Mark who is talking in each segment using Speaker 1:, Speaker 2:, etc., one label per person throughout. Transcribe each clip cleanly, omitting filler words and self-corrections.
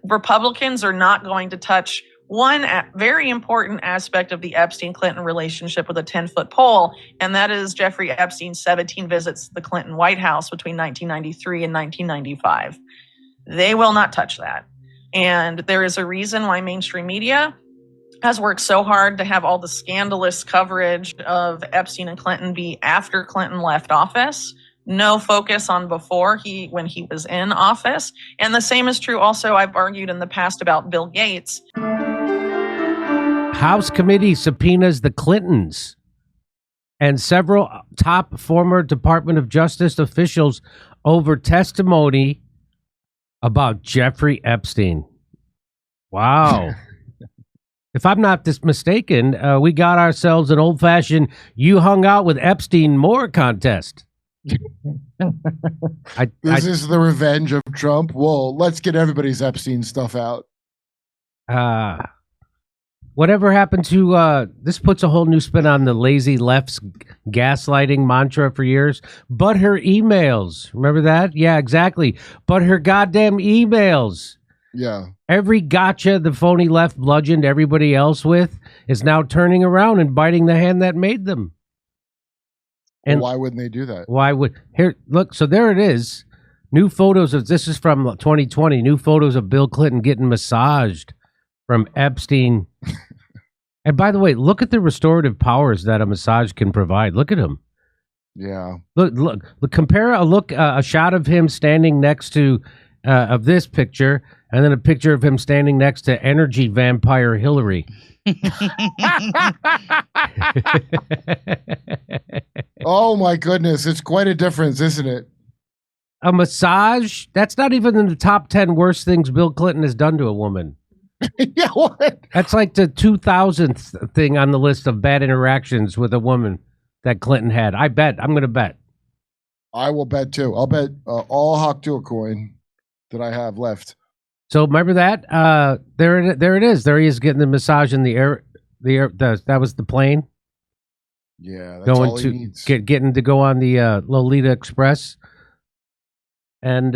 Speaker 1: Republicans are not going to touch one very important aspect of the Epstein-Clinton relationship with a 10-foot pole, and that is Jeffrey Epstein's 17 visits to the Clinton White House between 1993 and 1995. They will not touch that. And there is a reason why mainstream media has worked so hard to have all the scandalous coverage of Epstein and Clinton be after Clinton left office. No focus on when he was in office. And the same is true also, I've argued in the past about Bill Gates.
Speaker 2: House committee subpoenas the Clintons and several top former Department of Justice officials over testimony about Jeffrey Epstein. Wow. If I'm not mistaken, we got ourselves an old-fashioned "you hung out with Epstein more" contest.
Speaker 3: This is the revenge of Trump. Well, let's get everybody's Epstein stuff out.
Speaker 2: Whatever happened to this puts a whole new spin on the lazy left's gaslighting mantra for years. But her emails. Remember that? Yeah, exactly. But her goddamn emails.
Speaker 3: Yeah.
Speaker 2: Every gotcha the phony left bludgeoned everybody else with is now turning around and biting the hand that made them. And
Speaker 3: why wouldn't they do that?
Speaker 2: Why would here look, so there it is. New photos of this is from 2020, new photos of Bill Clinton getting massaged from Epstein. And by the way, look at the restorative powers that a massage can provide. Look at him.
Speaker 3: Yeah.
Speaker 2: Look compare a shot of him standing next to of this picture, and then a picture of him standing next to energy vampire Hillary.
Speaker 3: Oh my goodness, it's quite a difference, isn't it?
Speaker 2: A massage? That's not even in the top 10 worst things Bill Clinton has done to a woman.
Speaker 3: Yeah, what?
Speaker 2: That's like the 2000th thing on the list of bad interactions with a woman that Clinton had. I'm going to bet.
Speaker 3: I will bet too. I'll bet all Hawk Tuah coin that I have left.
Speaker 2: So remember that? There it is. There he is getting the massage in the air. That was the plane.
Speaker 3: Yeah, that's all he needs.
Speaker 2: Getting to go on the Lolita Express. And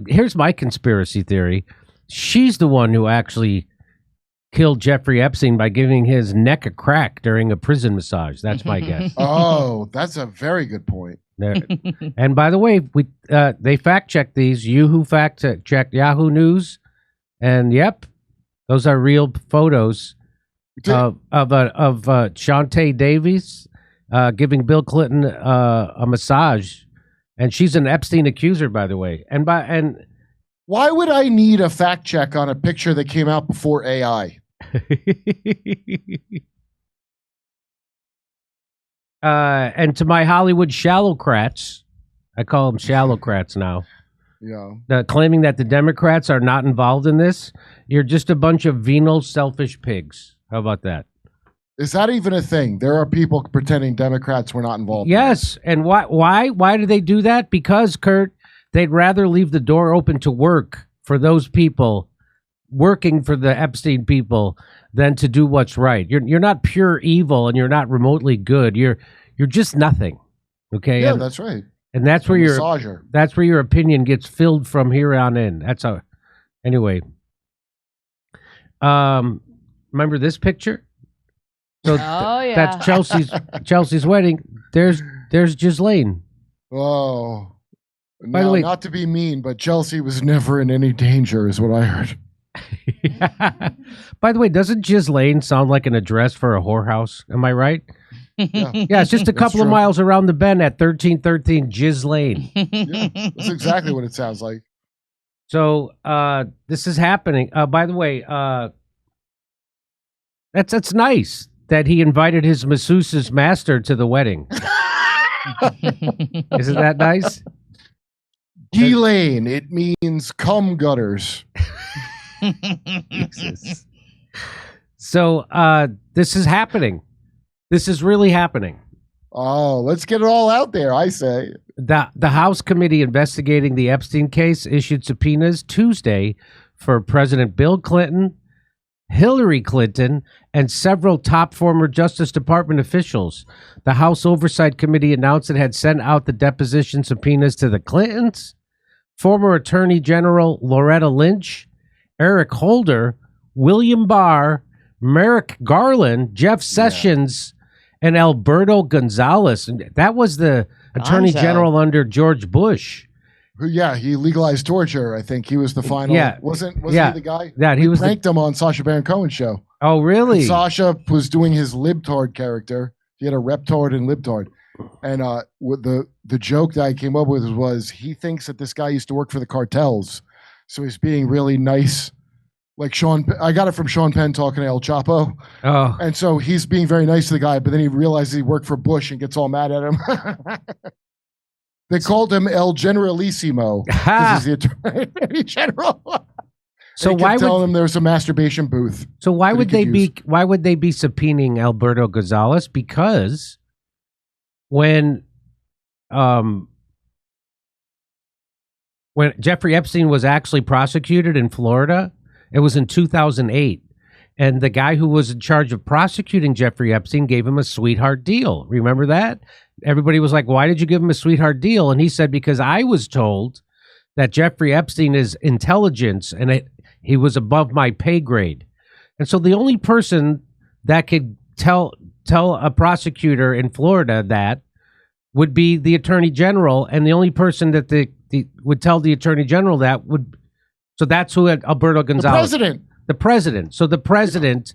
Speaker 2: here's my conspiracy theory. She's the one who actually killed Jeffrey Epstein by giving his neck a crack during a prison massage. That's my guess.
Speaker 3: Oh, that's a very good point.
Speaker 2: There. And by the way, they fact checked these. Yahoo fact checked Yahoo News, and yep, those are real photos of Shantae Davies giving Bill Clinton a massage, and she's an Epstein accuser, by the way. And
Speaker 3: why would I need a fact check on a picture that came out before AI?
Speaker 2: And to my Hollywood shallowcrats, I call them shallowcrats now.
Speaker 3: Yeah.
Speaker 2: Claiming that the Democrats are not involved in this, you're just a bunch of venal, selfish pigs. How about that?
Speaker 3: Is that even a thing? There are people pretending Democrats were not involved.
Speaker 2: Yes, and why do they do that? Because, Kurt, they'd rather leave the door open to work for those people working for the Epstein people than to do what's right. You're not pure evil, and you're not remotely good. You're just nothing. Okay?
Speaker 3: Yeah, that's right.
Speaker 2: And that's where your opinion gets filled from here on in. Anyway. Remember this picture? So
Speaker 4: yeah.
Speaker 2: That's Chelsea's wedding. There's Ghislaine.
Speaker 3: Oh.
Speaker 2: By the way,
Speaker 3: not to be mean, but Chelsea was never in any danger, is what I heard.
Speaker 2: By the way, doesn't Ghislaine sound like an address for a whorehouse? Am I right?
Speaker 3: Yeah,
Speaker 2: it's just a couple of miles around the bend at 1313 Ghislaine.
Speaker 3: Yeah, that's exactly what it sounds like.
Speaker 2: So this is happening. By the way, that's nice that he invited his masseuse's master to the wedding. Isn't that nice?
Speaker 3: Ghislaine, it means cum gutters.
Speaker 2: Jesus. So this is happening. This is really happening.
Speaker 3: Oh, let's get it all out there, I say.
Speaker 2: The House committee investigating the Epstein case issued subpoenas Tuesday for President Bill Clinton, Hillary Clinton, and several top former Justice Department officials. The House Oversight Committee announced it had sent out the deposition subpoenas to the Clintons, former Attorney General Loretta Lynch, Eric Holder, William Barr, Merrick Garland, Jeff Sessions, and Alberto Gonzales. And that was the Attorney General under George Bush.
Speaker 3: He legalized torture. I think he was the final. Wasn't he the guy?
Speaker 2: Yeah, he was
Speaker 3: pranked him on Sacha Baron Cohen's show.
Speaker 2: Oh, really?
Speaker 3: And Sacha was doing his libtard character. He had a reptard and libtard. And the joke that I came up with was he thinks that this guy used to work for the cartels, so he's being really nice. Like I got it from Sean Penn talking to El Chapo.
Speaker 2: Oh.
Speaker 3: And so he's being very nice to the guy, but then he realizes he worked for Bush and gets all mad at him. They called him El Generalissimo. This is the Attorney General.
Speaker 2: So
Speaker 3: why would him there was a masturbation booth?
Speaker 2: So why would they be subpoenaing Alberto Gonzales? Because when Jeffrey Epstein was actually prosecuted in Florida, it was in 2008. And the guy who was in charge of prosecuting Jeffrey Epstein gave him a sweetheart deal. Remember that? Everybody was like, why did you give him a sweetheart deal? And he said, because I was told that Jeffrey Epstein is intelligence and he was above my pay grade. And so the only person that could tell a prosecutor in Florida that would be the Attorney General. And the only person that would tell the Attorney General that would. So that's who Alberto Gonzales. The president. So the president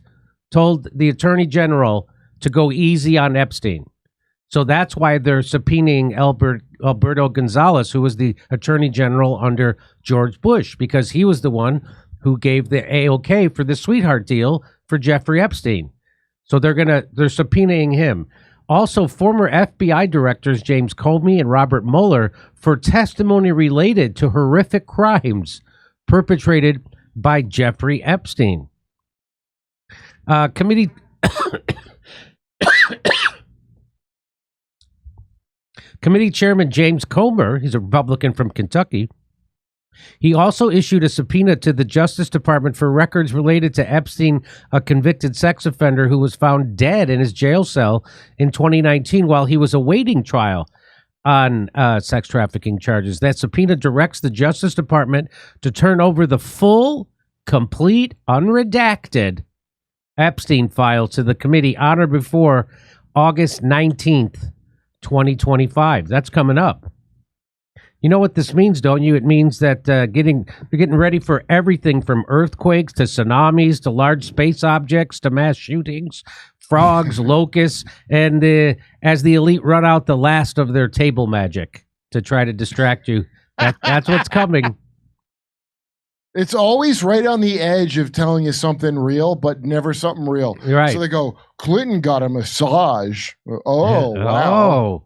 Speaker 2: told the Attorney General to go easy on Epstein. So that's why they're subpoenaing Alberto Gonzales, who was the Attorney General under George Bush, because he was the one who gave the A-OK for the sweetheart deal for Jeffrey Epstein. So they're subpoenaing him. Also, former FBI directors James Comey and Robert Mueller for testimony related to horrific crimes perpetrated by Jeffrey Epstein. Committee Chairman James Comer, he's a Republican from Kentucky, he also issued a subpoena to the Justice Department for records related to Epstein, a convicted sex offender who was found dead in his jail cell in 2019 while he was awaiting trial on sex trafficking charges. That subpoena directs the Justice Department to turn over the full, complete, unredacted Epstein file to the committee on or before August 19th, 2025. That's coming up. You know what this means, don't you? It means that they're getting ready for everything from earthquakes to tsunamis to large space objects to mass shootings, frogs, locusts, and as the elite run out the last of their table magic to try to distract you. That's what's coming.
Speaker 3: It's always right on the edge of telling you something real, but never something real.
Speaker 2: Right.
Speaker 3: So they go, Clinton got a massage. Oh, wow.
Speaker 2: Oh.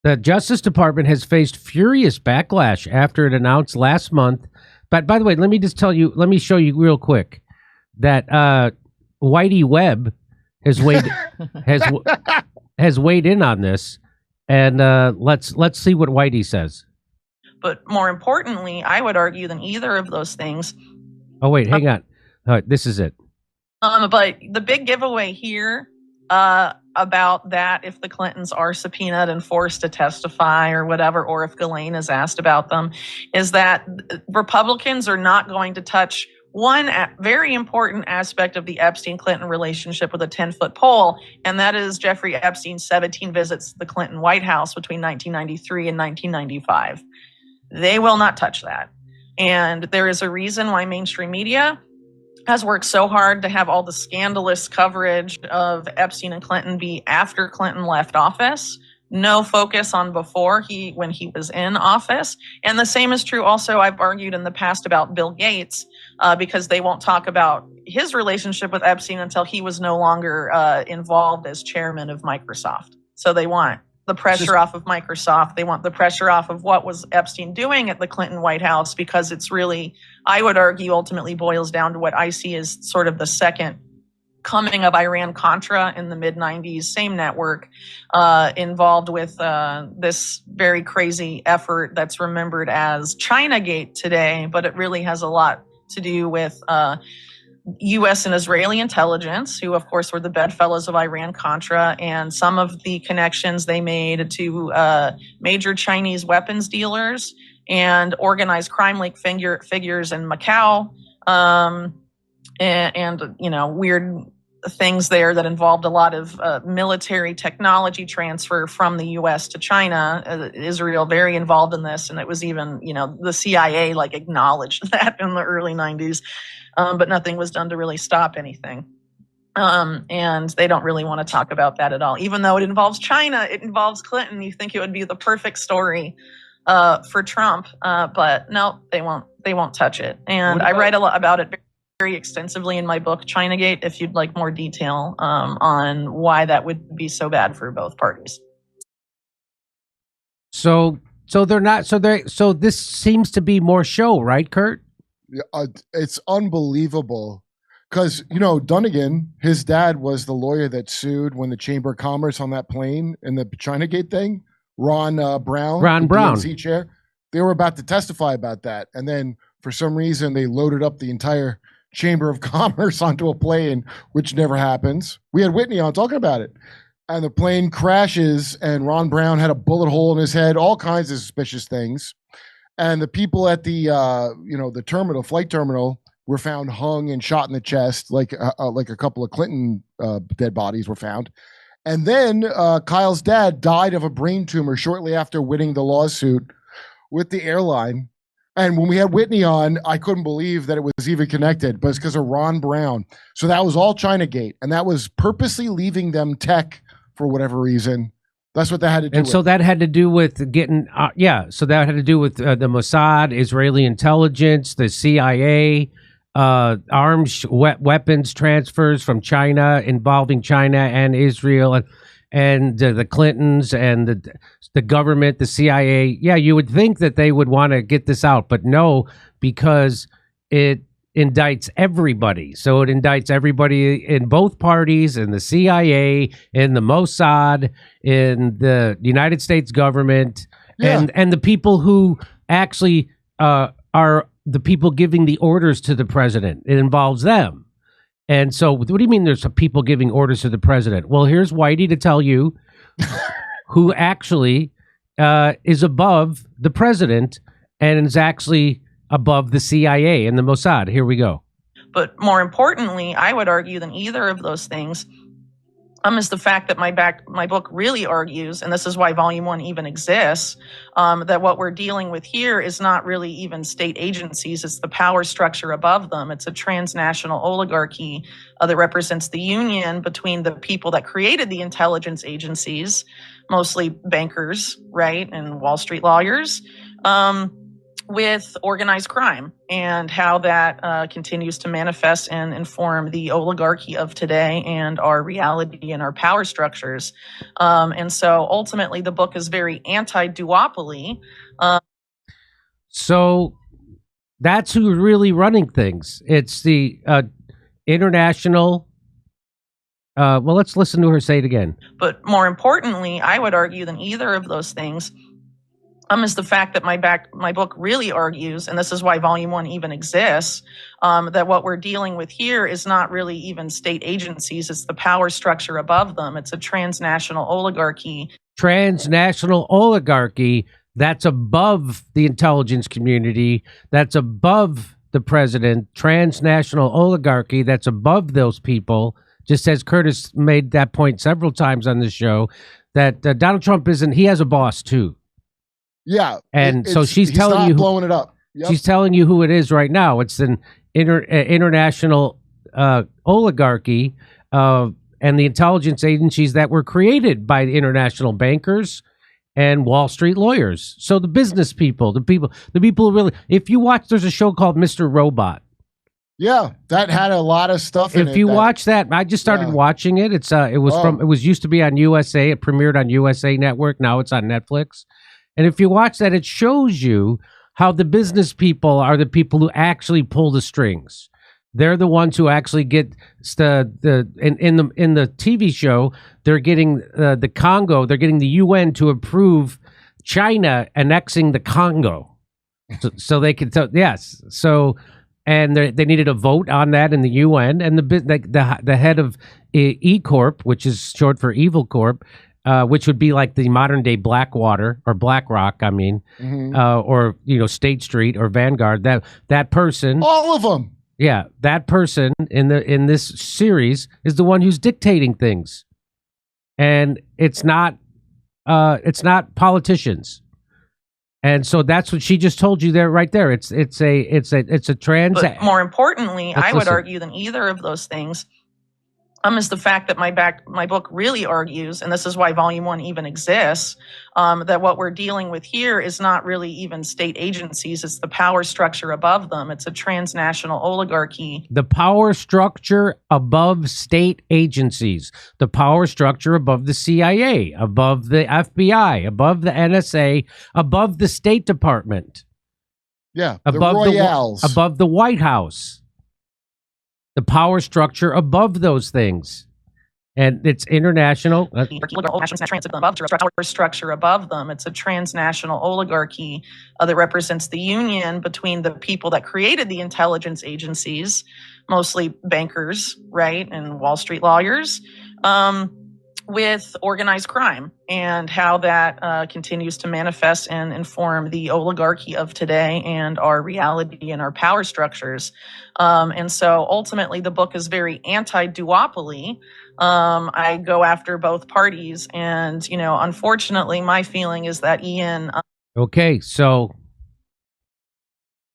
Speaker 2: The Justice Department has faced furious backlash after it announced last month. But by the way, let me show you real quick that Whitey Webb has weighed in on this, and let's see what Whitey says.
Speaker 1: But more importantly, I would argue than either of those things.
Speaker 2: Oh wait, hang on. All right, this is it.
Speaker 1: But the big giveaway here about that, if the Clintons are subpoenaed and forced to testify or whatever, or if Ghislaine is asked about them, is that Republicans are not going to touch one very important aspect of the Epstein-Clinton relationship with a 10-foot pole, and that is Jeffrey Epstein's 17 visits to the Clinton White House between 1993 and 1995. They will not touch that. And there is a reason why mainstream media has worked so hard to have all the scandalous coverage of Epstein and Clinton be after Clinton left office. No focus on when he was in office. And the same is true also, I've argued in the past about Bill Gates, because they won't talk about his relationship with Epstein until he was no longer involved as chairman of Microsoft. So they want the pressure off of Microsoft. They want the pressure off of what was Epstein doing at the Clinton White House, because it's really, I would argue, ultimately boils down to what I see as sort of the second coming of Iran-Contra in the mid-90s, same network, involved with this very crazy effort that's remembered as Chinagate today, but it really has a lot to do with U.S. and Israeli intelligence, who, of course, were the bedfellows of Iran-Contra, and some of the connections they made to major Chinese weapons dealers and organized crime link figures in Macau, and weird things there that involved a lot of military technology transfer from the U.S. to China. Israel very involved in this, and it was even, the CIA acknowledged that in the early 90s, but nothing was done to really stop anything. And they don't really want to talk about that at all. Even though it involves China, it involves Clinton. You think it would be the perfect story for Trump, but no, they won't touch it. And I write a lot about it very extensively in my book, Chinagate, if you'd like more detail on why that would be so bad for both parties.
Speaker 2: So this seems to be more show, right, Kurt?
Speaker 3: It's unbelievable. Because, Dunnigan, his dad was the lawyer that sued when the Chamber of Commerce on that plane in the Chinagate thing, Ron Brown, DNC chair, they were about to testify about that. And then for some reason, they loaded up the entire Chamber of Commerce onto a plane, which never happens. We had Whitney on talking about it. And the plane crashes, and Ron Brown had a bullet hole in his head, all kinds of suspicious things. And the people at the, the flight terminal, were found hung and shot in the chest, like a couple of Clinton dead bodies were found. And then Kyle's dad died of a brain tumor shortly after winning the lawsuit with the airline. And when we had Whitney on, I couldn't believe that it was even connected, but it's because of Ron Brown. So that was all Chinagate, and that was purposely leaving them tech for whatever reason. That's what that had to do with.
Speaker 2: So that had to do with getting, so that had to do with the Mossad, Israeli intelligence, the CIA, arms, weapons transfers from China involving China and Israel and the Clintons and the government, the CIA. Yeah, you would think that they would want to get this out, but no, because it indicts everybody. So it indicts everybody in both parties, in the CIA, in the Mossad, in the United States government, and the people who actually are the people giving the orders to the president. It involves them. And so what do you mean there's some people giving orders to the president? Well, here's Whitey to tell you who actually is above the president and is actually above the CIA and the Mossad. Here we go.
Speaker 1: But more importantly, I would argue than either of those things is the fact that my book really argues, and this is why Volume 1 even exists, that what we're dealing with here is not really even state agencies. It's the power structure above them. It's a transnational oligarchy that represents the union between the people that created the intelligence agencies, mostly bankers, right, and Wall Street lawyers, with organized crime and how that continues to manifest and inform the oligarchy of today and our reality and our power structures. And so ultimately the book is very anti-duopoly.
Speaker 2: So that's who's really running things. It's the international. Well, let's listen to her say it again.
Speaker 1: But more importantly, I would argue than either of those things is the fact that my book really argues, and this is why Volume 1 even exists, that what we're dealing with here is not really even state agencies. It's the power structure above them. It's a transnational oligarchy.
Speaker 2: Transnational oligarchy that's above the intelligence community, that's above the president. Transnational oligarchy that's above those people. Just as Curtis made that point several times on this show, that Donald Trump he has a boss too.
Speaker 3: Yeah,
Speaker 2: and so she's telling you
Speaker 3: blowing it up. Yep.
Speaker 2: She's telling you who it is right now. It's an international oligarchy and the intelligence agencies that were created by the international bankers and Wall Street lawyers. So the business people, the people who really. If you watch, there's a show called Mr. Robot.
Speaker 3: Yeah, that had a lot of stuff in it.
Speaker 2: If you watch that, I just started watching it. It was used to be on USA. It premiered on USA Network. Now it's on Netflix. And if you watch that, it shows you how the business people are the people who actually pull the strings. They're the ones who actually get in the TV show. They're getting the Congo. They're getting the UN to approve China annexing the Congo, so they could. Yes. So, and they needed a vote on that in the UN. And the head of E Corp, which is short for Evil Corp. which would be like the modern day Blackwater or BlackRock, I mean, or State Street or Vanguard. That person,
Speaker 3: all of them.
Speaker 2: Yeah, that person in this series is the one who's dictating things, and it's not politicians. And so that's what she just told you there, right there. It's a trans.
Speaker 1: But more importantly, I would argue than either of those things is the fact that my book really argues, and this is why Volume 1 even exists, that what we're dealing with here is not really even state agencies. It's the power structure above them. It's a transnational oligarchy.
Speaker 2: The power structure above state agencies. The power structure above the CIA, above the FBI, above the NSA, above the State Department.
Speaker 3: Yeah,
Speaker 2: above
Speaker 3: the Royals.
Speaker 2: Above the White House. The power structure above those things. And it's international.
Speaker 1: Power structure above them. It's a transnational oligarchy that represents the union between the people that created the intelligence agencies, mostly bankers, right, and Wall Street lawyers, with organized crime, and how that continues to manifest and inform the oligarchy of today and our reality and our power structures. And so ultimately the book is very anti-duopoly. I go after both parties, and, unfortunately my feeling is that Ian...
Speaker 2: Okay, so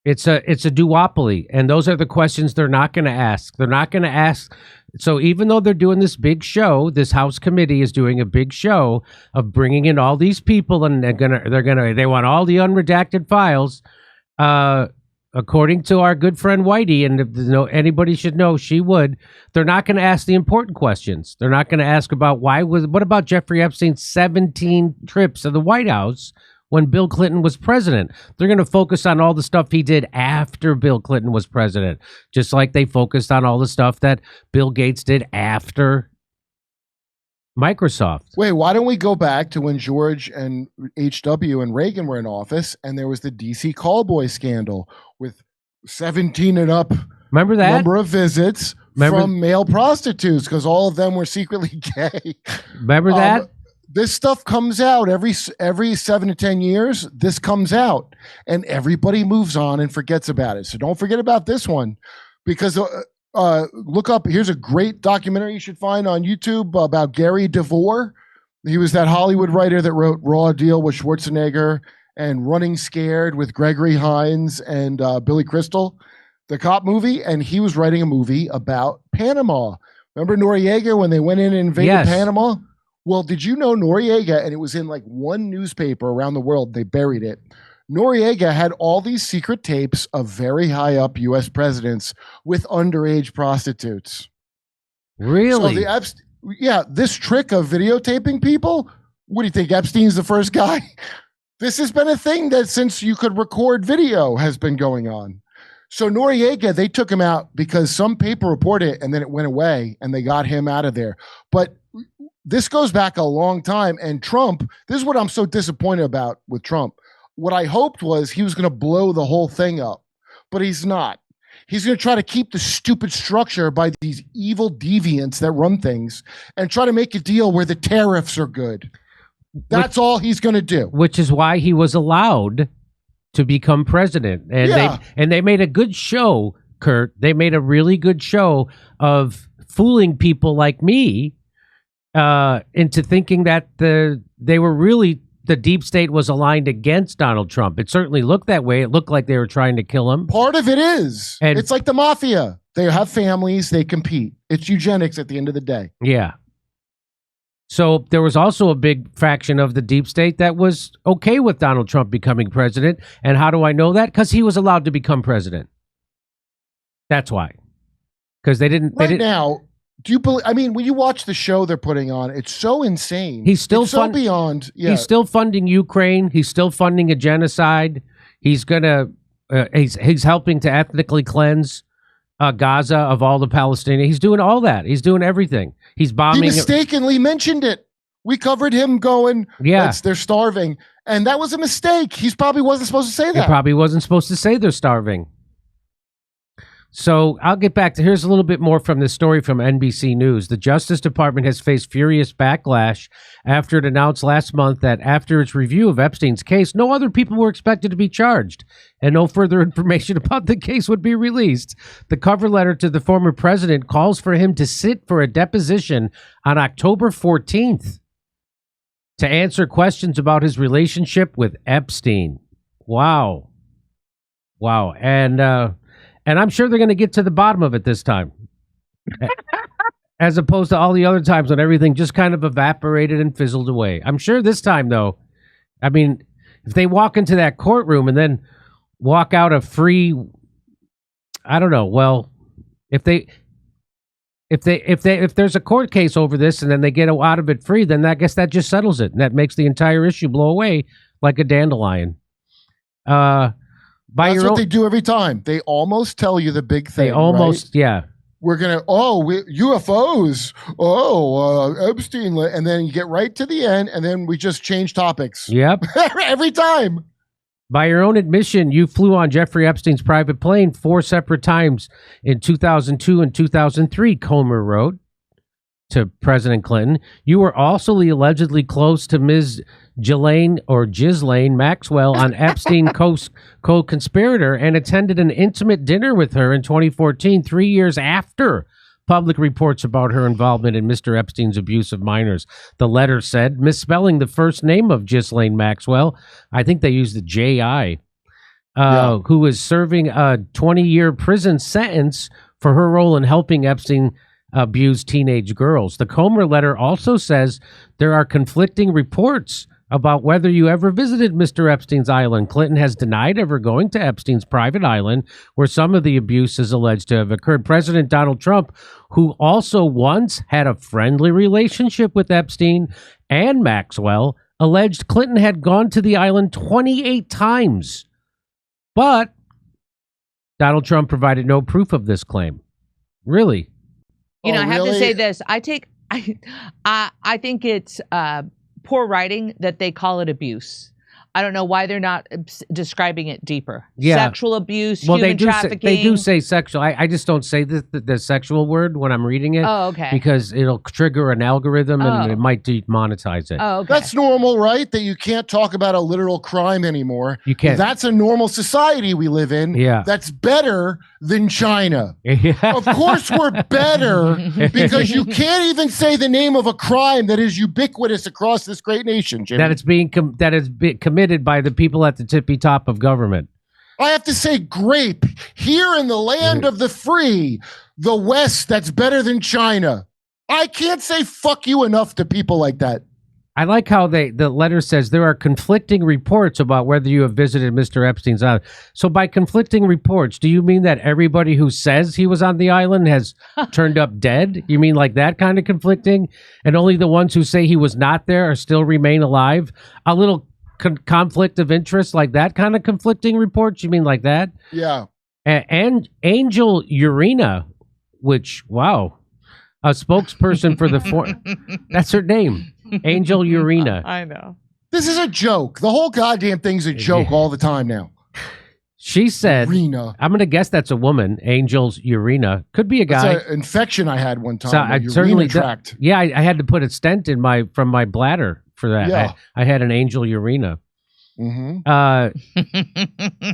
Speaker 2: it's a duopoly, and those are the questions they're not going to ask. They're not going to ask. So even though they're doing this big show, this House committee is doing a big show of bringing in all these people, and they want all the unredacted files. According to our good friend Whitey, and if anybody should know, she would. They're not going to ask the important questions. They're not going to ask about what about Jeffrey Epstein's 17 trips to the White House when Bill Clinton was president. They're going to focus on all the stuff he did after Bill Clinton was president, just like they focused on all the stuff that Bill Gates did after Microsoft.
Speaker 3: Wait, why don't we go back to when George and H.W. and Reagan were in office, and there was the D.C. callboy scandal with 17 and up
Speaker 2: Remember that?
Speaker 3: number of visits from male prostitutes, because all of them were secretly gay.
Speaker 2: Remember that?
Speaker 3: This stuff comes out every 7 to 10 years. This comes out, and everybody moves on and forgets about it. So don't forget about this one, because look up. Here's a great documentary you should find on YouTube about Gary Dore. He was that Hollywood writer that wrote Raw Deal with Schwarzenegger and Running Scared with Gregory Hines and Billy Crystal, the cop movie. And he was writing a movie about Panama. Remember Noriega when they went in and invaded Panama? Well, did you know Noriega, and it was in like one newspaper around the world, they buried it. Noriega had all these secret tapes of very high up U.S. presidents with underage prostitutes.
Speaker 2: Really?
Speaker 3: So this trick of videotaping people, what do you think? Epstein's the first guy? This has been a thing that since you could record video has been going on. So Noriega, they took him out because some paper reported it and then it went away and they got him out of there. But this goes back a long time. And Trump, this is what I'm so disappointed about with Trump. What I hoped was he was going to blow the whole thing up, but he's not. He's going to try to keep the stupid structure by these evil deviants that run things and try to make a deal where the tariffs are good. That's all he's going to do.
Speaker 2: Which is why he was allowed to become president. And they made a good show, Kurt. They made a really good show of fooling people like me into thinking that they were really, the deep state was aligned against Donald Trump. It certainly looked that way. It looked like they were trying to kill him.
Speaker 3: Part of it is. And it's like the mafia. They have families. They compete. It's eugenics at the end of the day.
Speaker 2: Yeah. So there was also a big fraction of the deep state that was okay with Donald Trump becoming president. And how do I know that? Because he was allowed to become president. That's why. Because they didn't.
Speaker 3: Now, do you believe? I mean, when you watch the show they're putting on, it's so insane.
Speaker 2: He's still
Speaker 3: beyond. Yeah.
Speaker 2: He's still funding Ukraine. He's still funding a genocide. He's gonna. He's helping to ethnically cleanse Gaza of all the Palestinians. He's doing all that. He's doing everything. He's bombing.
Speaker 3: He mistakenly mentioned it. We covered him going, they're starving. And that was a mistake. He probably wasn't supposed to say that.
Speaker 2: He probably wasn't supposed to say they're starving. So I'll get back to here's a little bit more from this story from NBC News. The Justice Department has faced furious backlash after it announced last month that after its review of Epstein's case, no other people were expected to be charged and no further information about the case would be released. The cover letter to the former president calls for him to sit for a deposition on October 14th to answer questions about his relationship with Epstein. Wow. And I'm sure they're going to get to the bottom of it this time, as opposed to all the other times when everything just kind of evaporated and fizzled away. I'm sure this time, though, I mean, if they walk into that courtroom and then walk out a free, I don't know. Well, if there's a court case over this and then they get out of it free, then I guess that just settles it, and that makes the entire issue blow away like a dandelion.
Speaker 3: That's what they do every time. They almost tell you the big thing.
Speaker 2: They almost,
Speaker 3: right?
Speaker 2: Yeah.
Speaker 3: We're going to, UFOs. Epstein. And then you get right to the end, and then we just change topics.
Speaker 2: Yep.
Speaker 3: Every time.
Speaker 2: By your own admission, you flew on Jeffrey Epstein's private plane 4 separate times in 2002 and 2003, Comer wrote to President Clinton. You were also allegedly close to Ms. Ghislaine Maxwell, an Epstein co-conspirator, and attended an intimate dinner with her in 2014, 3 years after public reports about her involvement in Mr. Epstein's abuse of minors. The letter said, misspelling the first name of Ghislaine Maxwell, I think they used the J.I., who is serving a 20-year prison sentence for her role in helping Epstein abuse teenage girls. The Comer letter also says there are conflicting reports about whether you ever visited Mr. Epstein's island. Clinton has denied ever going to Epstein's private island, where some of the abuse is alleged to have occurred. President Donald Trump, who also once had a friendly relationship with Epstein and Maxwell, alleged Clinton had gone to the island 28 times. But Donald Trump provided no proof of this claim. Really?
Speaker 4: I have to say this. I think it's poor writing that they call it abuse. I don't know why they're not describing it deeper. Yeah. Sexual abuse, human trafficking.
Speaker 2: They do say sexual. I just don't say the sexual word when I'm reading it.
Speaker 4: Oh, okay.
Speaker 2: Because it'll trigger an algorithm and it might demonetize it.
Speaker 4: Oh, okay.
Speaker 3: That's normal, right? That you can't talk about a literal crime anymore.
Speaker 2: You can't.
Speaker 3: That's a normal society we live in.
Speaker 2: Yeah.
Speaker 3: That's better than China.
Speaker 2: Yeah.
Speaker 3: Of course we're better because you can't even say the name of a crime that is ubiquitous across this great nation, Jimmy.
Speaker 2: That it's being committed by the people at the tippy top of government.
Speaker 3: I have to say, grape, here in the land of the free, the West, that's better than China. I can't say fuck you enough to people like that.
Speaker 2: I like how the letter says there are conflicting reports about whether you have visited Mr. Epstein's island. So by conflicting reports, do you mean that everybody who says he was on the island has turned up dead? You mean like that kind of conflicting? And only the ones who say he was not there or still remain alive? A little conflict of interest, like that kind of conflicting reports? You mean like that?
Speaker 3: Yeah.
Speaker 2: And Angel Urena, which, wow, a spokesperson for the that's her name. Angel Urena.
Speaker 4: I know.
Speaker 3: This is a joke. The whole goddamn thing's a joke all the time now.
Speaker 2: She said,
Speaker 3: Urena.
Speaker 2: I'm going to guess that's a woman, Angel's Urena. Could be a guy.
Speaker 3: It's an infection I had one time.
Speaker 2: So I certainly tract. Yeah, I had to put a stent in from my bladder for that.
Speaker 3: Yeah.
Speaker 2: I had an Angel Urena.
Speaker 3: Mm-hmm.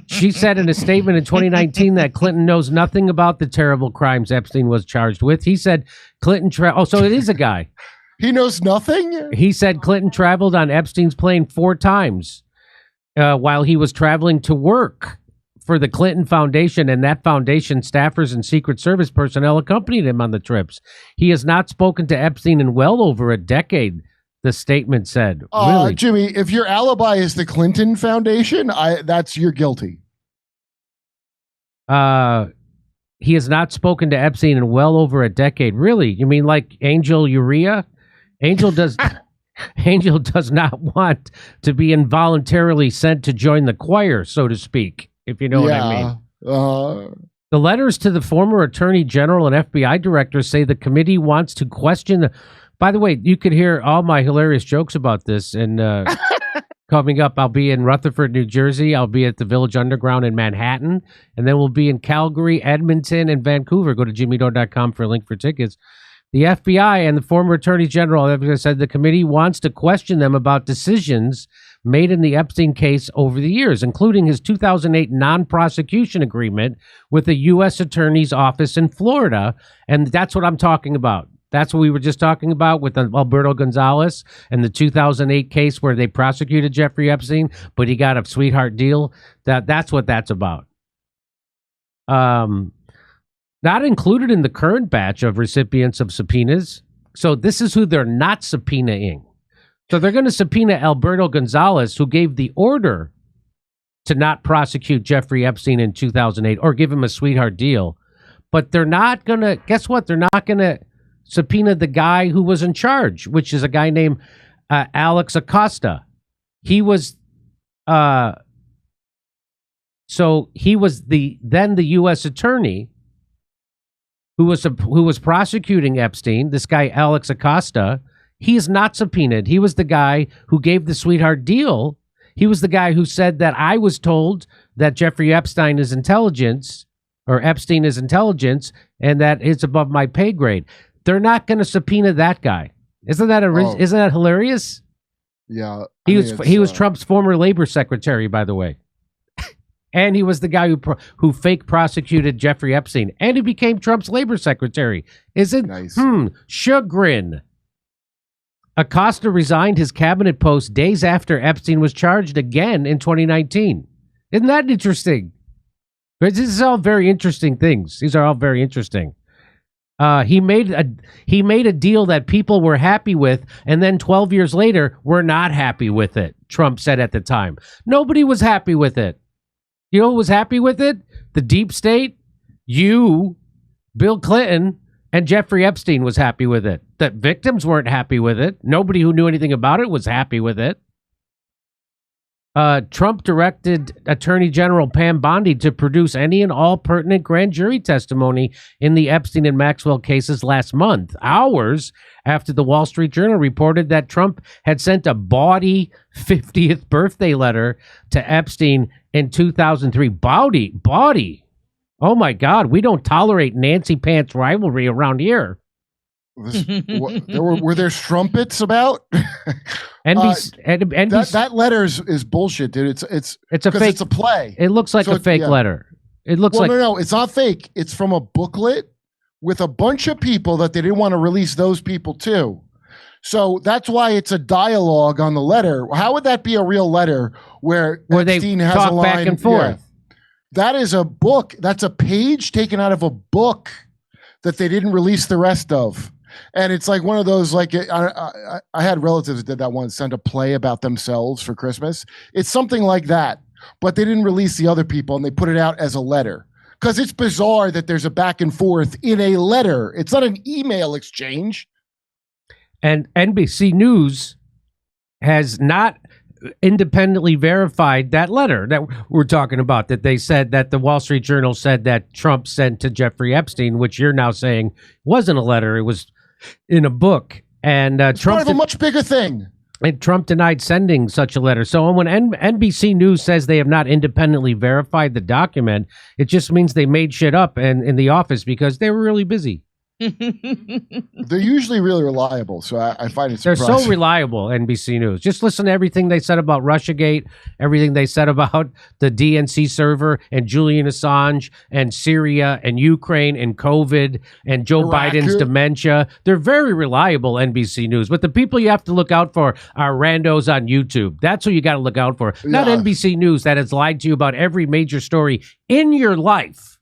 Speaker 2: She said in a statement in 2019 that Clinton knows nothing about the terrible crimes Epstein was charged with. He said Clinton so it is a guy.
Speaker 3: He knows nothing?
Speaker 2: He said Clinton traveled on Epstein's plane 4 times while he was traveling to work for the Clinton Foundation, and that foundation staffers and Secret Service personnel accompanied him on the trips. He has not spoken to Epstein in well over a decade, the statement said. Really?
Speaker 3: Jimmy, if your alibi is the Clinton Foundation, you're guilty.
Speaker 2: He has not spoken to Epstein in well over a decade. Really? You mean like Angel Urea? Angel does not want to be involuntarily sent to join the choir, so to speak, if you know what I mean. The letters to the former Attorney General and FBI director say the committee wants to question By the way, you could hear all my hilarious jokes about this, and coming up. I'll be in Rutherford, New Jersey. I'll be at the Village Underground in Manhattan. And then we'll be in Calgary, Edmonton, and Vancouver. Go to jimmydore.com for a link for tickets. The FBI and the former Attorney General have said the committee wants to question them about decisions made in the Epstein case over the years, including his 2008 non-prosecution agreement with the U.S. Attorney's Office in Florida. And that's what I'm talking about. That's what we were just talking about with Alberto Gonzalez and the 2008 case where they prosecuted Jeffrey Epstein, but he got a sweetheart deal. That's what that's about. Not included in the current batch of recipients of subpoenas. So this is who they're not subpoenaing. So they're going to subpoena Alberto Gonzalez, who gave the order to not prosecute Jeffrey Epstein in 2008 or give him a sweetheart deal. But they're not going to, guess what? They're not going to subpoena the guy who was in charge, which is a guy named Alex Acosta. He was, so he was the U.S. attorney who was prosecuting Epstein, this guy Alex Acosta. He is not subpoenaed. He was the guy who gave the sweetheart deal. He was the guy who said that I was told that Jeffrey Epstein is intelligence, or Epstein is intelligence, and that it's above my pay grade. They're not going to subpoena that guy. Isn't that hilarious?
Speaker 3: Yeah.
Speaker 2: He was Trump's former labor secretary, by the way. And he was the guy who fake prosecuted Jeffrey Epstein. And he became Trump's labor secretary. Isn't
Speaker 3: nice.
Speaker 2: Chagrin. Acosta resigned his cabinet post days after Epstein was charged again in 2019. Isn't that interesting? This is all very interesting things. These are all very interesting. He made a deal that people were happy with, and then 12 years later, we're not happy with it, Trump said at the time. Nobody was happy with it. You know who was happy with it? The deep state, you, Bill Clinton, and Jeffrey Epstein was happy with it. The victims weren't happy with it. Nobody who knew anything about it was happy with it. Trump directed Attorney General Pam Bondi to produce any and all pertinent grand jury testimony in the Epstein and Maxwell cases last month, hours after the Wall Street Journal reported that Trump had sent a bawdy 50th birthday letter to Epstein in 2003. Bawdy. Oh, my God. We don't tolerate Nancy Pants rivalry around here.
Speaker 3: Were there strumpets about?
Speaker 2: NBC,
Speaker 3: that letter is bullshit, dude. It's
Speaker 2: a fake.
Speaker 3: It's a play.
Speaker 2: It looks like a fake letter. It looks like
Speaker 3: no, it's not fake. It's from a booklet with a bunch of people that they didn't want to release those people to. So that's why it's a dialogue on the letter. How would that be a real letter where Epstein
Speaker 2: they
Speaker 3: has
Speaker 2: talk
Speaker 3: a line
Speaker 2: back and forth?
Speaker 3: Yeah. That is a book. That's a page taken out of a book that they didn't release the rest of. And it's like one of those, like, I had relatives that did that once, sent a play about themselves for Christmas. It's something like that, but they didn't release the other people and they put it out as a letter. Because it's bizarre that there's a back and forth in a letter. It's not an email exchange.
Speaker 2: And NBC News has not independently verified that letter that we're talking about, that they said that the Wall Street Journal said that Trump sent to Jeffrey Epstein, which you're now saying wasn't a letter. It was in a book. And Trump
Speaker 3: part of a much bigger thing.
Speaker 2: And Trump denied sending such a letter. So when NBC News says they have not independently verified the document, it just means they made shit up in the office because they were really busy.
Speaker 3: They're usually really reliable, so I find it surprising.
Speaker 2: They're so reliable, NBC News. Just listen to everything they said about Russiagate, everything they said about the DNC server and Julian Assange and Syria and Ukraine and COVID and Joe Biden's dementia. They're very reliable, NBC News. But the people you have to look out for are randos on YouTube. That's who you got to look out for. Not NBC News that has lied to you about every major story in your life.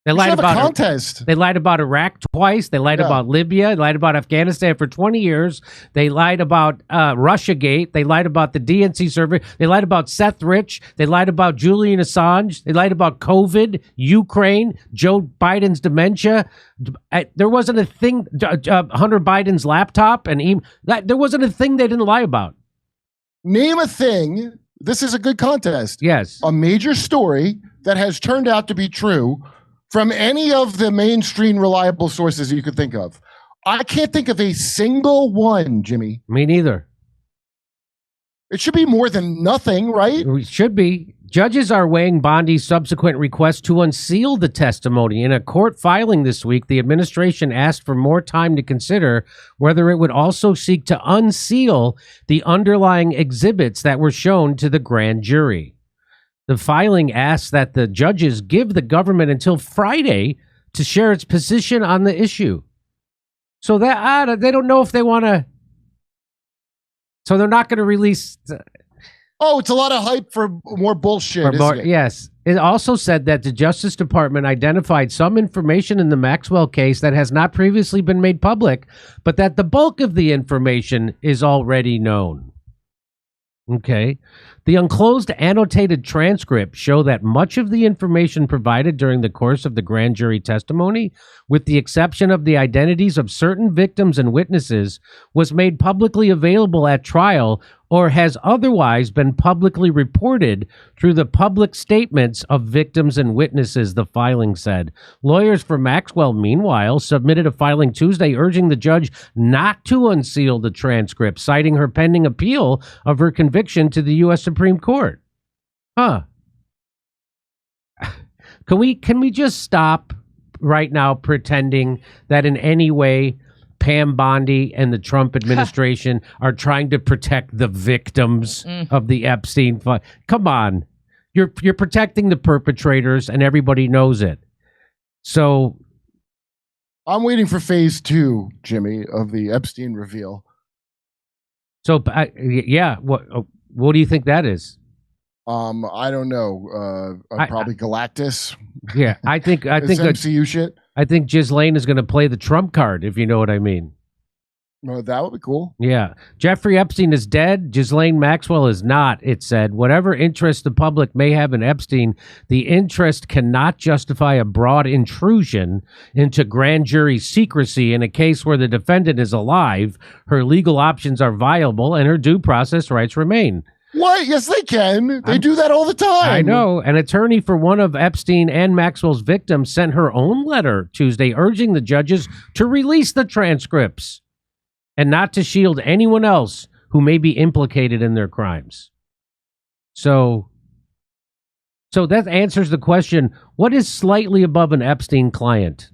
Speaker 2: They lied about
Speaker 3: contest.
Speaker 2: They lied about Iraq twice. They lied about Libya. They lied about Afghanistan for 20 years. They lied about Russiagate. They lied about the DNC server. They lied about Seth Rich. They lied about Julian Assange. They lied about COVID, Ukraine, Joe Biden's dementia. There wasn't a thing. Hunter Biden's laptop and there wasn't a thing they didn't lie about.
Speaker 3: Name a thing. This is a good contest.
Speaker 2: Yes,
Speaker 3: a major story that has turned out to be true from any of the mainstream reliable sources you could think of. I can't think of a single one, Jimmy.
Speaker 2: Me neither.
Speaker 3: It should be more than nothing, right?
Speaker 2: It should be. Judges are weighing Bondi's subsequent request to unseal the testimony. In a court filing this week, the administration asked for more time to consider whether it would also seek to unseal the underlying exhibits that were shown to the grand jury. The filing asks that the judges give the government until Friday to share its position on the issue. So that they don't know if they want to. So they're not going to release.
Speaker 3: Oh, it's a lot of hype for more bullshit, isn't it?
Speaker 2: Yes. It also said that the Justice Department identified some information in the Maxwell case that has not previously been made public, but that the bulk of the information is already known. Okay. The unclosed annotated transcripts show that much of the information provided during the course of the grand jury testimony, with the exception of the identities of certain victims and witnesses, was made publicly available at trial or has otherwise been publicly reported through the public statements of victims and witnesses, the filing said. Lawyers for Maxwell, meanwhile, submitted a filing Tuesday urging the judge not to unseal the transcript, citing her pending appeal of her conviction to the U.S. Supreme Court. Huh. Can we just stop right now pretending that in any way Pam Bondi and the Trump administration are trying to protect the victims of the Epstein file? Come on. You're protecting the perpetrators and everybody knows it. So
Speaker 3: I'm waiting for phase 2, Jimmy, of the Epstein reveal.
Speaker 2: So yeah, what do you think that is?
Speaker 3: I don't know. Probably Galactus.
Speaker 2: Yeah, I think
Speaker 3: MCU shit.
Speaker 2: I think Ghislaine is going to play the Trump card, if you know what I mean.
Speaker 3: No, that would be cool.
Speaker 2: Yeah. Jeffrey Epstein is dead. Ghislaine Maxwell is not, it said. Whatever interest the public may have in Epstein, the interest cannot justify a broad intrusion into grand jury secrecy in a case where the defendant is alive, her legal options are viable, and her due process rights remain.
Speaker 3: What? Yes, they can. They do that all the time.
Speaker 2: I know. An attorney for one of Epstein and Maxwell's victims sent her own letter Tuesday urging the judges to release the transcripts and not to shield anyone else who may be implicated in their crimes. So that answers the question, what is slightly above an Epstein client?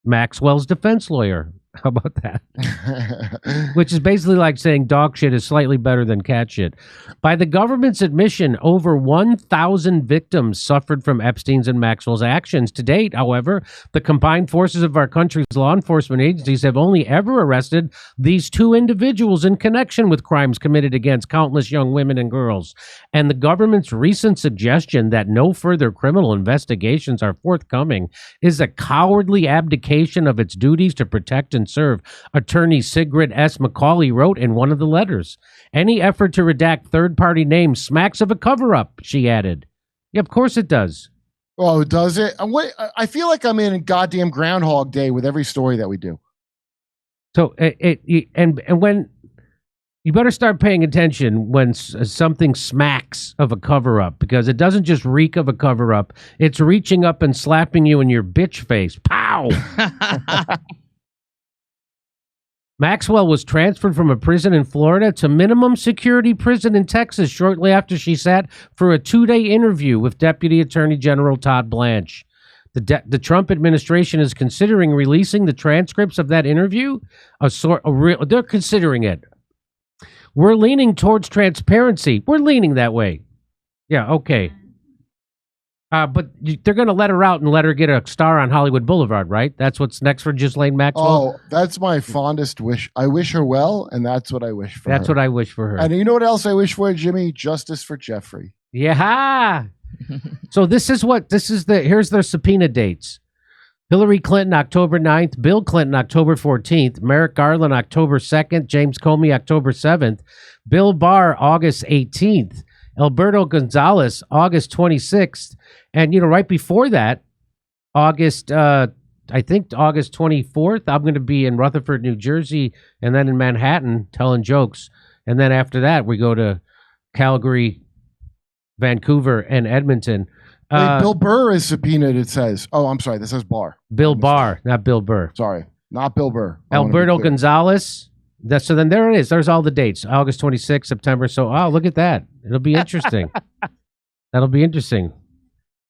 Speaker 2: Maxwell's defense lawyer. How about that? Which is basically like saying dog shit is slightly better than cat shit. By the government's admission, over 1,000 victims suffered from Epstein's and Maxwell's actions. To date, however, the combined forces of our country's law enforcement agencies have only ever arrested these two individuals in connection with crimes committed against countless young women and girls. And the government's recent suggestion that no further criminal investigations are forthcoming is a cowardly abdication of its duties to protect and serve, attorney Sigrid S. McCauley wrote in one of the letters. Any effort to redact third-party names smacks of a cover-up, she added. Yeah, of course it does.
Speaker 3: Oh, does it? I feel like I'm in goddamn Groundhog Day with every story that we do.
Speaker 2: So, and when you better start paying attention when something smacks of a cover-up, because it doesn't just reek of a cover-up, it's reaching up and slapping you in your bitch face. Pow! Maxwell was transferred from a prison in Florida to minimum security prison in Texas shortly after she sat for a 2-day interview with Deputy Attorney General Todd Blanche. The Trump administration is considering releasing the transcripts of that interview. They're considering it. We're leaning towards transparency. We're leaning that way. Yeah, okay. But they're going to let her out and let her get a star on Hollywood Boulevard, right? That's what's next for Ghislaine Maxwell?
Speaker 3: Oh, that's my fondest wish. I wish her well, and that's what I wish for her.
Speaker 2: That's what I wish for her.
Speaker 3: And you know what else I wish for, Jimmy? Justice for Jeffrey.
Speaker 2: Yeah. So here's their subpoena dates. Hillary Clinton, October 9th. Bill Clinton, October 14th. Merrick Garland, October 2nd. James Comey, October 7th. Bill Barr, August 18th. Alberto Gonzalez, August 26th. And, right before that, August 24th, I'm going to be in Rutherford, New Jersey, and then in Manhattan telling jokes. And then after that, we go to Calgary, Vancouver, and Edmonton.
Speaker 3: Wait, Bill Burr is subpoenaed, it says. Oh, I'm sorry. This says Barr.
Speaker 2: Bill Barr, not Bill Burr.
Speaker 3: Sorry. Not Bill Burr.
Speaker 2: Alberto Gonzalez, So then there it is. There's all the dates. August 26th, September. So, look at that. It'll be interesting. That'll be interesting.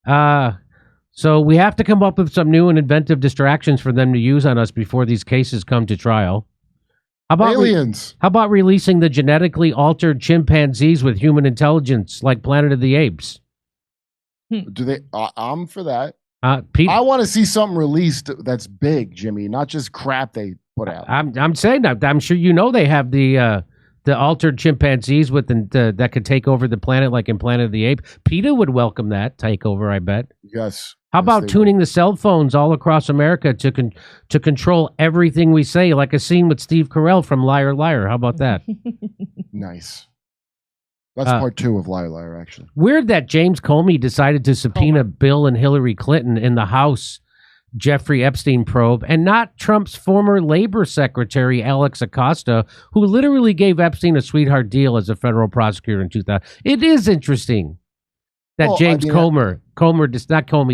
Speaker 2: So we have to come up with some new and inventive distractions for them to use on us before these cases come to trial. How about
Speaker 3: aliens?
Speaker 2: How about releasing the genetically altered chimpanzees with human intelligence like Planet of the Apes?
Speaker 3: Do they? I'm for that.
Speaker 2: I
Speaker 3: want to see something released that's big, Jimmy, not just crap they put out.
Speaker 2: I'm saying that. I'm sure you know they have the altered chimpanzees with that could take over the planet, like in Planet of the Apes. PETA would welcome that takeover, I bet.
Speaker 3: Yes.
Speaker 2: How about tuning the cell phones all across America to control everything we say, like a scene with Steve Carell from Liar Liar? How about that?
Speaker 3: Nice. That's part 2 of Liar Liar, actually.
Speaker 2: Weird that James Comey decided to subpoena Bill and Hillary Clinton in the House Jeffrey Epstein probe, and not Trump's former labor secretary, Alex Acosta, who literally gave Epstein a sweetheart deal as a federal prosecutor in 2000. It is interesting that James Comer,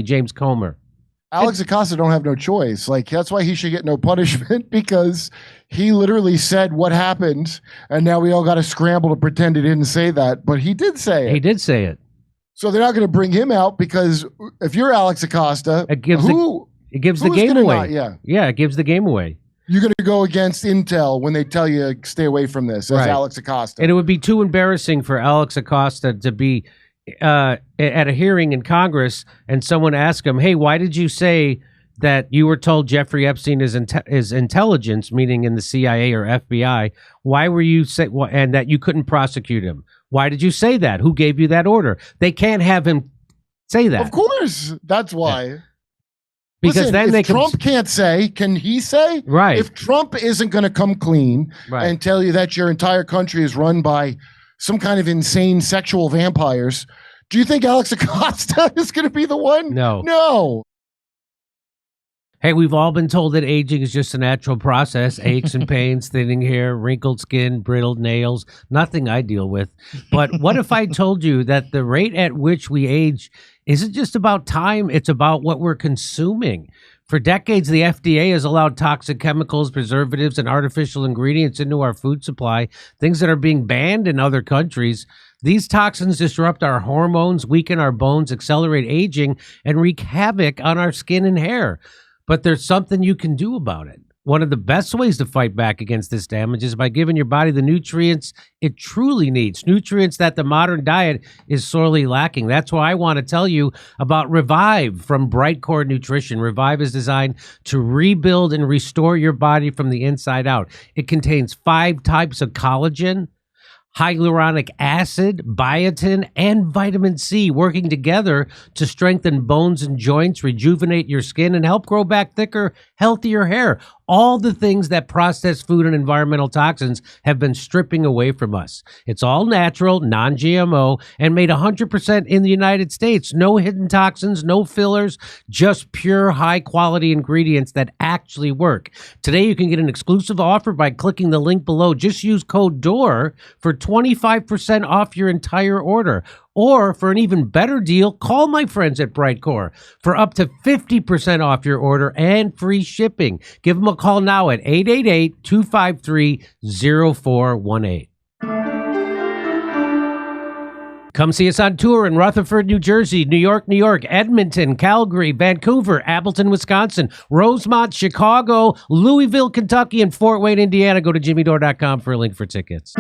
Speaker 2: James Comer.
Speaker 3: Alex Acosta don't have no choice. Like, that's why he should get no punishment, because he literally said what happened, and now we all got to scramble to pretend he didn't say that, but he did say it.
Speaker 2: He did say it.
Speaker 3: So they're not going to bring him out, because if you're Alex Acosta,
Speaker 2: it gives the game away. It gives the game away.
Speaker 3: You're going to go against Intel when they tell you stay away from this, as Alex Acosta.
Speaker 2: And it would be too embarrassing for Alex Acosta to be at a hearing in Congress and someone ask him, hey, why did you say that you were told Jeffrey Epstein is intelligence, meaning in the CIA or FBI? Why were you and that you couldn't prosecute him? Why did you say that? Who gave you that order? They can't have him say that.
Speaker 3: Of course. That's why.
Speaker 2: Yeah. Because then
Speaker 3: if Trump can't say, can he say?
Speaker 2: Right.
Speaker 3: If Trump isn't going to come clean and tell you that your entire country is run by some kind of insane sexual vampires, do you think Alex Acosta is going to be the one? No.
Speaker 2: Hey, we've all been told that aging is just a natural process. Aches and pains, thinning hair, wrinkled skin, brittled nails, nothing I deal with. But what if I told you that the rate at which we age isn't just about time, it's about what we're consuming? For decades, the FDA has allowed toxic chemicals, preservatives, and artificial ingredients into our food supply, things that are being banned in other countries. These toxins disrupt our hormones, weaken our bones, accelerate aging, and wreak havoc on our skin and hair. But there's something you can do about it. One of the best ways to fight back against this damage is by giving your body the nutrients it truly needs, nutrients that the modern diet is sorely lacking. That's why I want to tell you about Revive from Brightcore Nutrition. Revive is designed to rebuild and restore your body from the inside out. It contains 5 types of collagen, hyaluronic acid, biotin, and vitamin C working together to strengthen bones and joints, rejuvenate your skin, and help grow back thicker, healthier hair. All the things that processed food and environmental toxins have been stripping away from us. It's all natural, non-GMO, and made 100% in the United States. No hidden toxins, no fillers, just pure high-quality ingredients that actually work. Today, you can get an exclusive offer by clicking the link below. Just use code DORE for 25% off your entire order. Or for an even better deal, call my friends at Brightcore for up to 50% off your order and free shipping. Give them a call now at 888-253-0418. Come see us on tour in Rutherford, New Jersey, New York, Edmonton, Calgary, Vancouver, Appleton, Wisconsin, Rosemont, Chicago, Louisville, Kentucky, and Fort Wayne, Indiana. Go to jimmydore.com for a link for tickets.